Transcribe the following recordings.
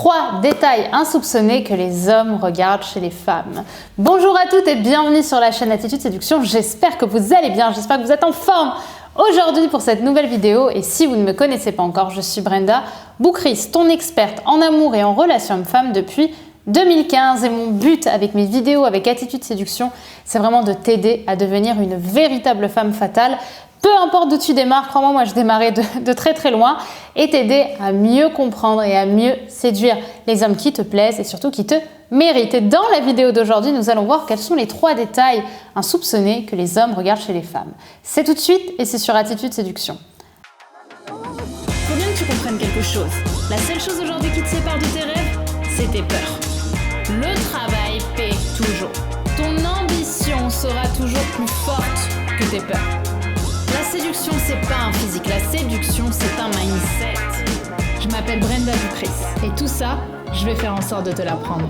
3 détails insoupçonnés que les hommes regardent chez les femmes. Bonjour à toutes et bienvenue sur la chaîne Attitude Séduction. J'espère que vous allez bien, j'espère que vous êtes en forme aujourd'hui pour cette nouvelle vidéo. Et si vous ne me connaissez pas encore, je suis Brenda Boucris, ton experte en amour et en relations hommes-femmes depuis 2015. Et mon but avec mes vidéos, avec Attitude Séduction, c'est vraiment de t'aider à devenir une véritable femme fatale. Peu importe d'où tu démarres, crois-moi, moi je démarrais de très très loin, et t'aider à mieux comprendre et à mieux séduire les hommes qui te plaisent et surtout qui te méritent. Et dans la vidéo d'aujourd'hui, nous allons voir quels sont les 3 détails insoupçonnés que les hommes regardent chez les femmes. C'est tout de suite et c'est sur Attitude Séduction. Faut bien que tu comprennes quelque chose. La seule chose aujourd'hui qui te sépare de tes rêves, c'est tes peurs. Le travail paie toujours. Ton ambition sera toujours plus forte que tes peurs. La séduction, c'est pas un physique. La séduction, c'est un mindset. Je m'appelle Brenda Boucris. Et tout ça, je vais faire en sorte de te l'apprendre.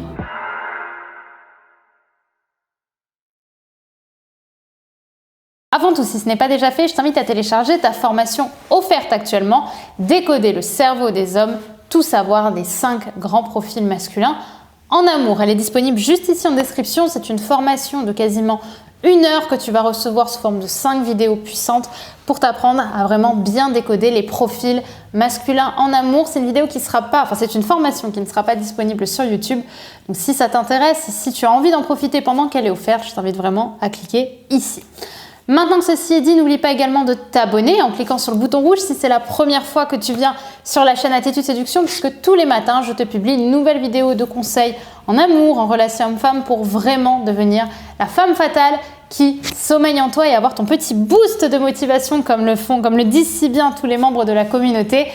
Avant tout, si ce n'est pas déjà fait, je t'invite à télécharger ta formation offerte actuellement, Décoder le cerveau des hommes, tout savoir des 5 grands profils masculins en amour. Elle est disponible juste ici en description. C'est une formation de quasiment 1 heure que tu vas recevoir sous forme de 5 vidéos puissantes pour t'apprendre à vraiment bien décoder les profils masculins en amour. C'est une vidéo qui sera pas, c'est une formation qui ne sera pas disponible sur YouTube. Donc si ça t'intéresse, si tu as envie d'en profiter pendant qu'elle est offerte, je t'invite vraiment à cliquer ici. Maintenant que ceci est dit, n'oublie pas également de t'abonner en cliquant sur le bouton rouge si c'est la première fois que tu viens sur la chaîne Attitude Séduction, puisque tous les matins, je te publie une nouvelle vidéo de conseils en amour, en relation homme-femme, pour vraiment devenir la femme fatale qui sommeille en toi et avoir ton petit boost de motivation comme le disent si bien tous les membres de la communauté,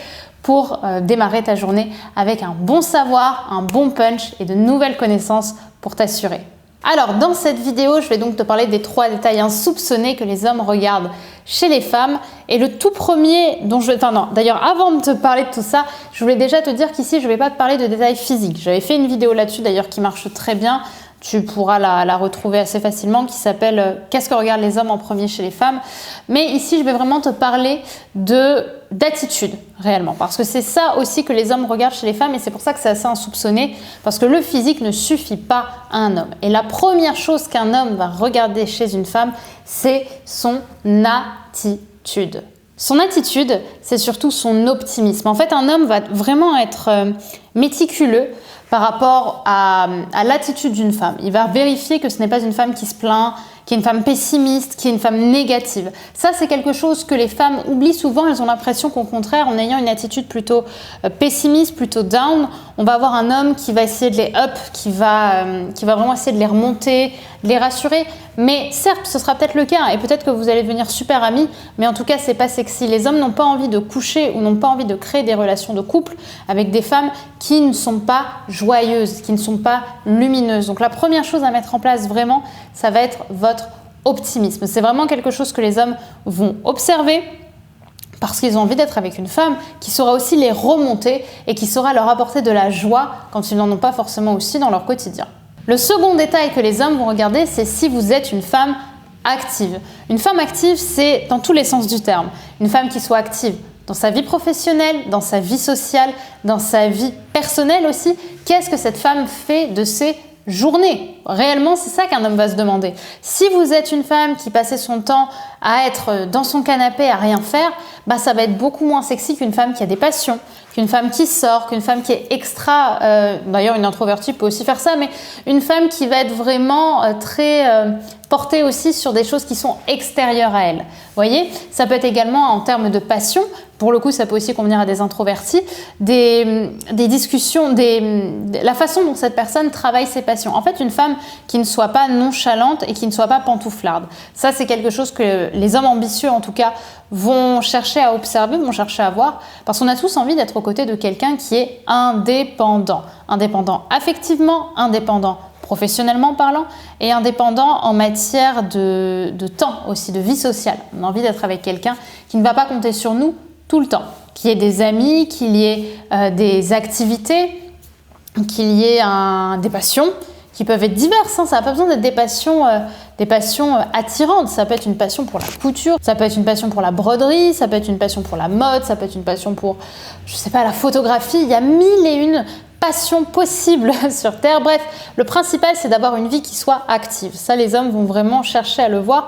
pour démarrer ta journée avec un bon savoir, un bon punch et de nouvelles connaissances pour t'assurer. Alors, dans cette vidéo, je vais donc te parler des 3 détails insoupçonnés que les hommes regardent chez les femmes. Et le tout premier d'ailleurs, avant de te parler de tout ça, je voulais déjà te dire qu'ici, je ne vais pas te parler de détails physiques. J'avais fait une vidéo là-dessus, d'ailleurs, qui marche très bien. Tu pourras la retrouver assez facilement, qui s'appelle « Qu'est-ce que regardent les hommes en premier chez les femmes ?» Mais ici, je vais vraiment te parler d'attitude, réellement. Parce que c'est ça aussi que les hommes regardent chez les femmes, et c'est pour ça que c'est assez insoupçonné, parce que le physique ne suffit pas à un homme. Et la première chose qu'un homme va regarder chez une femme, c'est son attitude. Son attitude, c'est surtout son optimisme. En fait, un homme va vraiment être méticuleux par rapport à l'attitude d'une femme. Il va vérifier que ce n'est pas une femme qui se plaint, qui est une femme pessimiste, qui est une femme négative. Ça, c'est quelque chose que les femmes oublient souvent. Elles ont l'impression qu'au contraire, en ayant une attitude plutôt pessimiste, plutôt down, on va avoir un homme qui va essayer de les up, qui va vraiment essayer de les remonter, de les rassurer. Mais certes, ce sera peut-être le cas et peut-être que vous allez devenir super amis, mais en tout cas, c'est pas sexy. Les hommes n'ont pas envie de coucher ou n'ont pas envie de créer des relations de couple avec des femmes qui ne sont pas joyeuses, qui ne sont pas lumineuses. Donc la première chose à mettre en place vraiment, ça va être votre optimisme. C'est vraiment quelque chose que les hommes vont observer parce qu'ils ont envie d'être avec une femme qui saura aussi les remonter et qui saura leur apporter de la joie quand ils n'en ont pas forcément aussi dans leur quotidien. Le second détail que les hommes vont regarder, c'est si vous êtes une femme active. Une femme active, c'est dans tous les sens du terme. Une femme qui soit active dans sa vie professionnelle, dans sa vie sociale, dans sa vie personnelle aussi. Qu'est-ce que cette femme fait de ses journées? Réellement, c'est ça qu'un homme va se demander. Si vous êtes une femme qui passait son temps à être dans son canapé à rien faire, ça va être beaucoup moins sexy qu'une femme qui a des passions, qu'une femme qui sort, qu'une femme qui est extra... D'ailleurs, une introvertie peut aussi faire ça, mais une femme qui va être vraiment très portée aussi sur des choses qui sont extérieures à elle. Vous voyez, ça peut être également en termes de passion. Pour le coup, ça peut aussi convenir à des introvertis, des discussions, la façon dont cette personne travaille ses passions. En fait, une femme qui ne soit pas nonchalante et qui ne soit pas pantouflarde. Ça, c'est quelque chose que les hommes ambitieux, en tout cas, vont chercher à observer, vont chercher à voir, parce qu'on a tous envie d'être aux côtés de quelqu'un qui est indépendant. Indépendant affectivement, indépendant professionnellement parlant, et indépendant en matière de temps aussi, de vie sociale. On a envie d'être avec quelqu'un qui ne va pas compter sur nous tout le temps, qu'il y ait des amis, qu'il y ait des activités, qu'il y ait des passions qui peuvent être diverses. Ça n'a pas besoin d'être des passions attirantes. Ça peut être une passion pour la couture, ça peut être une passion pour la broderie, ça peut être une passion pour la mode, ça peut être une passion pour, je sais pas, la photographie. Il y a 1000 et une passion possible sur Terre. Bref, le principal, c'est d'avoir une vie qui soit active. Ça, les hommes vont vraiment chercher à le voir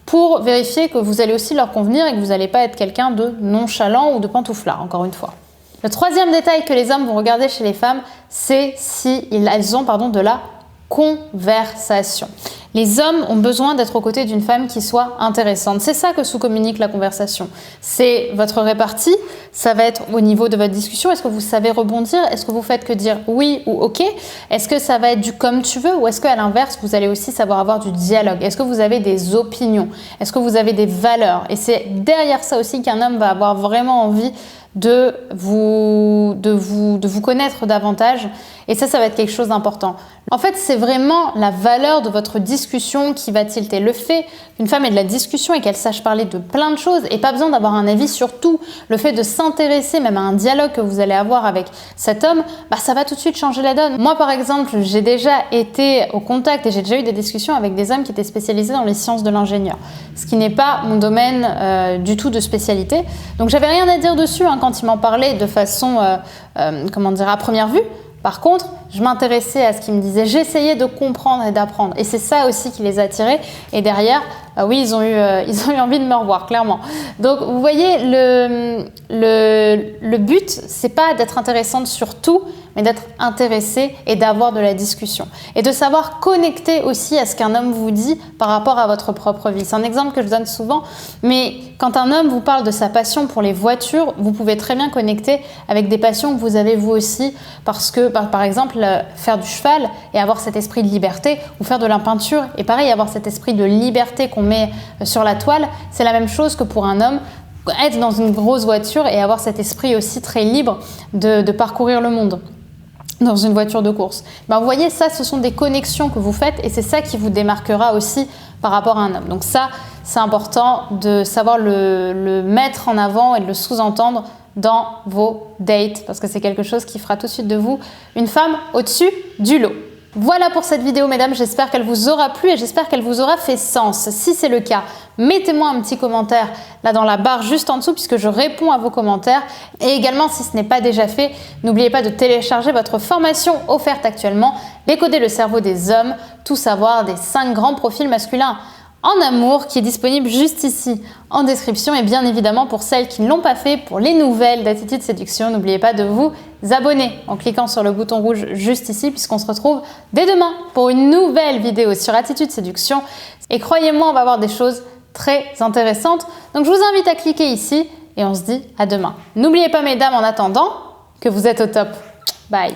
pour vérifier que vous allez aussi leur convenir et que vous n'allez pas être quelqu'un de nonchalant ou de pantouflard, encore une fois. Le troisième détail que les hommes vont regarder chez les femmes, c'est si elles ont de la conversation. Les hommes ont besoin d'être aux côtés d'une femme qui soit intéressante. C'est ça que sous-communique la conversation. C'est votre répartie, ça va être au niveau de votre discussion. Est-ce que vous savez rebondir? Est-ce que vous faites que dire oui ou ok? Est-ce que ça va être du comme tu veux? Ou est-ce qu'à l'inverse, vous allez aussi savoir avoir du dialogue? Est-ce que vous avez des opinions? Est-ce que vous avez des valeurs? Et c'est derrière ça aussi qu'un homme va avoir vraiment envie de vous connaître davantage. Et ça va être quelque chose d'important. En fait, c'est vraiment la valeur de votre discussion qui va tilter. Le fait qu'une femme ait de la discussion et qu'elle sache parler de plein de choses et pas besoin d'avoir un avis sur tout, le fait de s'intéresser même à un dialogue que vous allez avoir avec cet homme, ça va tout de suite changer la donne. Moi, par exemple, j'ai déjà été au contact et j'ai déjà eu des discussions avec des hommes qui étaient spécialisés dans les sciences de l'ingénieur, ce qui n'est pas mon domaine du tout de spécialité. Donc, j'avais rien à dire dessus quand ils m'en parlaient de façon, à première vue. Par contre, je m'intéressais à ce qu'ils me disaient, j'essayais de comprendre et d'apprendre. Et c'est ça aussi qui les a attirés. Et derrière, oui, ils ont eu envie de me revoir, clairement. Donc, vous voyez, le but, c'est pas d'être intéressante sur tout, mais d'être intéressé et d'avoir de la discussion. Et de savoir connecter aussi à ce qu'un homme vous dit par rapport à votre propre vie. C'est un exemple que je donne souvent, mais quand un homme vous parle de sa passion pour les voitures, vous pouvez très bien connecter avec des passions que vous avez vous aussi, parce que, par exemple, faire du cheval et avoir cet esprit de liberté, ou faire de la peinture, et pareil, avoir cet esprit de liberté qu'on met sur la toile, c'est la même chose que pour un homme, être dans une grosse voiture et avoir cet esprit aussi très libre de parcourir le monde dans une voiture de course. Vous voyez, ça, ce sont des connexions que vous faites et c'est ça qui vous démarquera aussi par rapport à un homme. Donc ça, c'est important de savoir le mettre en avant et de le sous-entendre dans vos dates parce que c'est quelque chose qui fera tout de suite de vous une femme au-dessus du lot. Voilà pour cette vidéo, mesdames, j'espère qu'elle vous aura plu et j'espère qu'elle vous aura fait sens. Si c'est le cas, mettez-moi un petit commentaire là dans la barre juste en dessous puisque je réponds à vos commentaires. Et également, si ce n'est pas déjà fait, n'oubliez pas de télécharger votre formation offerte actuellement, Décoder le cerveau des hommes, tout savoir des 5 grands profils masculins en amour, qui est disponible juste ici en description. Et bien évidemment, pour celles qui ne l'ont pas fait, pour les nouvelles d'Attitude Séduction, n'oubliez pas de vous abonner en cliquant sur le bouton rouge juste ici, puisqu'on se retrouve dès demain pour une nouvelle vidéo sur Attitude Séduction. Et croyez-moi, on va voir des choses très intéressantes. Donc je vous invite à cliquer ici et on se dit à demain. N'oubliez pas, mesdames, en attendant, que vous êtes au top. Bye!